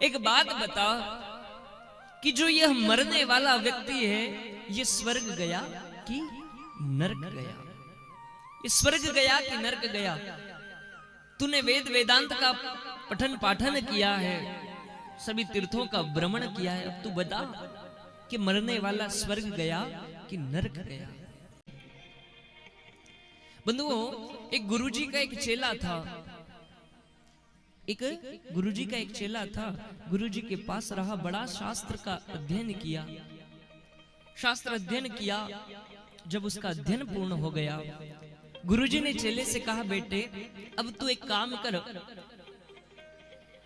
एक बात बता कि जो यह मरने वाला व्यक्ति है, ये स्वर्ग गया कि नरक गया? ये स्वर्ग गया कि नरक गया? तूने वेद वेदांत का पठन पाठन किया है, सभी तीर्थों का भ्रमण किया है, अब तू बता कि मरने वाला स्वर्ग गया कि नरक गया? बंधुओं, एक गुरुजी का एक चेला था। एक गुरुजी का एक चेला था। गुरुजी के पास रहा, बड़ा शास्त्र का अध्ययन किया। शास्त्र अध्ययन किया। जब उसका अध्ययन पूर्ण हो गया, गुरुजी ने चेले से कहा, बेटे अब तू एक काम कर,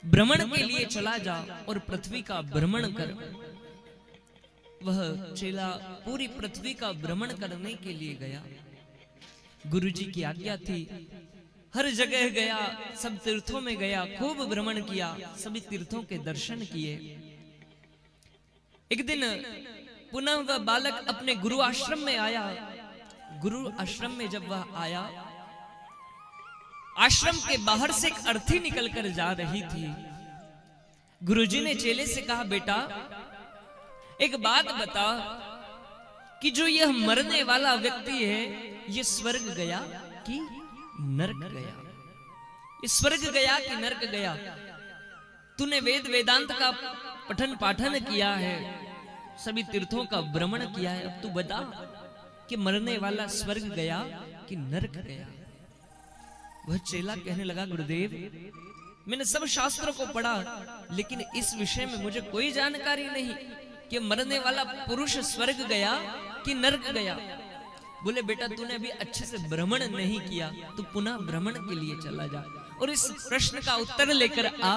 भ्रमण के लिए चला जा और पृथ्वी का भ्रमण कर। वह चेला पूरी पृथ्वी का भ्रमण करने के लिए गया। गुरुजी की आज्ञा थी, हर जगह गया, सब तीर्थों में गया, खूब भ्रमण किया, सभी तीर्थों के दर्शन किए। एक दिन पुनः वह बालक अपने गुरु आश्रम में आया। गुरु आश्रम में जब वह आया, आश्रम के बाहर से एक अर्थी निकलकर जा रही थी। गुरुजी ने चेले से कहा, बेटा एक बात बता कि जो यह मरने वाला व्यक्ति है, ये स्वर्ग गया कि नरक गया? ये स्वर्ग गया कि नरक गया? तूने वेद वेदांत का पठन पाठन किया है, सभी तीर्थों का भ्रमण किया है, अब तू बता कि मरने वाला स्वर्ग गया कि नरक गया? वह चेला कहने लगा, गुरुदेव मैंने सब शास्त्रों को पढ़ा, लेकिन इस विषय में मुझे कोई जानकारी नहीं कि मरने वाला पुरुष स्वर्ग गया कि नरक गया। बोले, बेटा तूने अभी अच्छे से भ्रमण नहीं किया, तू पुनः भ्रमण के लिए चला जा और इस प्रश्न का उत्तर लेकर आ,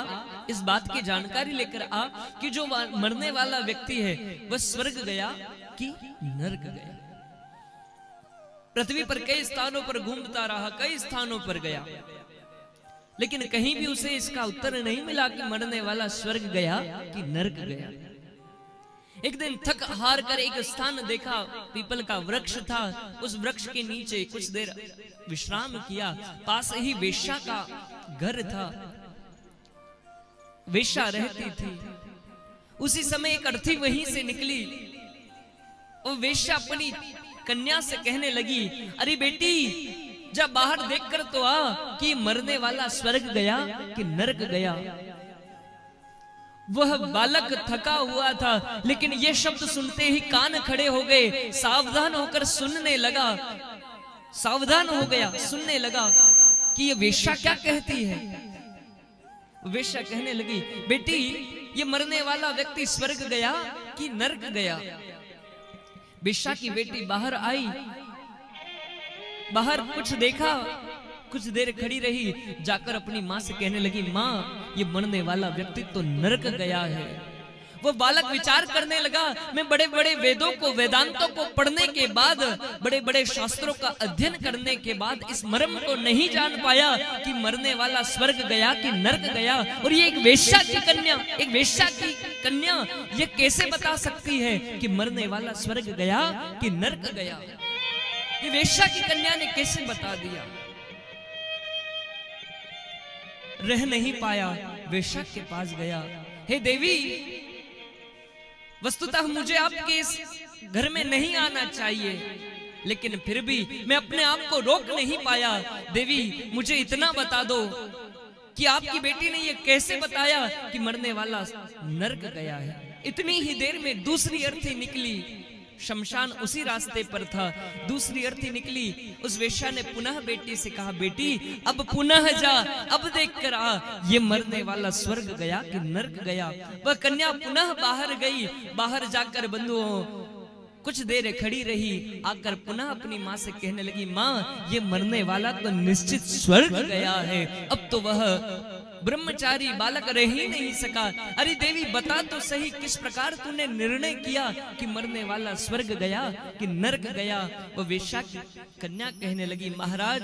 इस बात की जानकारी लेकर आ कि जो मरने वाला व्यक्ति है वह स्वर्ग गया कि नरक गया। पृथ्वी पर कई स्थानों पर घूमता रहा, कई स्थानों पर गया, लेकिन कहीं भी उसे इसका उत्तर नहीं मिला कि मरने वाला स्वर्ग गया कि नरक गया। एक दिन थक हार कर एक स्थान देखा, पीपल का वृक्ष था, उस वृक्ष के नीचे कुछ देर विश्राम किया। पास ही वेश्या का घर था, वेश्या रहती थी। उसी समय एक अर्थी वहीं से निकली और वेश्या अपनी कन्या से कहने लगी, अरे बेटी जब बाहर देखकर तो आ कि मरने वाला स्वर्ग गया कि नरक गया। वह बालक थका हुआ था, लेकिन यह शब्द सुनते ही कान खड़े हो गए, सावधान होकर सुनने लगा, सावधान हो गया, सुनने लगा कि यह वेश्या क्या कहती है। वेश्या कहने लगी, बेटी ये मरने वाला व्यक्ति स्वर्ग गया कि नरक गया? वेश्या की बेटी बाहर आई, बाहर कुछ देखा, कुछ देर खड़ी रही, जाकर अपनी माँ से कहने लगी, माँ ये मरने वाला व्यक्ति तो नरक गया है। वो बालक विचार करने लगा, मैं बड़े बड़े वेदों को, वेदांतों को पढ़ने के बाद, बड़े बड़े शास्त्रों का अध्ययन करने के बाद इस मर्म को नहीं जान पाया कि मरने वाला स्वर्ग गया कि नरक गया। और ये एक वेश्या की कन्या, एक वेश्या की कन्या ये कैसे बता सकती है कि मरने वाला स्वर्ग गया कि नरक गया? ये वेश्या की कन्या ने कैसे बता दिया? रह नहीं पाया, वेश्या के पास गया, हे देवी वस्तुतः मुझे आपके इस घर में नहीं आना चाहिए, लेकिन फिर भी मैं अपने आप को रोक नहीं पाया। देवी मुझे इतना बता दो कि आपकी बेटी ने ये कैसे बताया कि मरने वाला नरक गया है? इतनी ही देर में दूसरी अर्थी निकली, शमशान उसी रास्ते पर था। दूसरी अर्थी निकली, उस वेश्या ने पुनः बेटी से कहा, बेटी अब पुनः जा, अब देख कर आ, ये मरने वाला स्वर्ग गया कि नरक गया? वह कन्या पुनः बाहर गई, बाहर जाकर बंधुओं कुछ देर खड़ी रही, आकर पुनः अपनी माँ से कहने लगी, माँ ये मरने वाला तो निश्चित स्वर्ग गया है। अब तो वह ब्रह्मचारी बालक रह ही नहीं सका। अरे देवी बता तो सही, किस प्रकार तूने निर्णय किया कि मरने वाला स्वर्ग गया कि नरक गया? वो वेश्या की कन्या कहने लगी, महाराज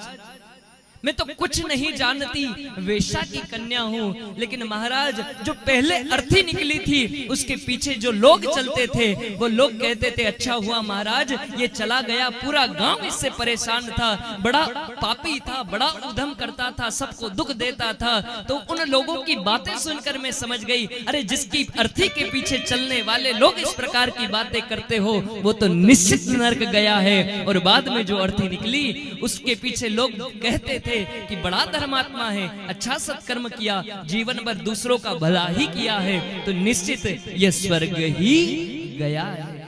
मैं तो कुछ नहीं जानती, वेश्या की कन्या हूँ। लेकिन महाराज जो पहले अर्थी निकली थी उसके पीछे जो लोग चलते थे वो लोग कहते थे अच्छा हुआ महाराज ये चला गया, पूरा गांव इससे परेशान था, बड़ा पापी था, बड़ा उधम करता था, सबको दुख देता था। तो उन लोगों की बातें सुनकर मैं समझ गई, अरे जिसकी अर्थी के पीछे चलने वाले लोग इस प्रकार की बातें करते हो वो तो निश्चित नरक गया है। और बाद में जो अर्थी निकली उसके पीछे लोग कहते थे कि बड़ा धर्मात्मा है, अच्छा सत्कर्म किया, जीवन भर दूसरों का भला ही किया है, तो निश्चित यह स्वर्ग ही गया है।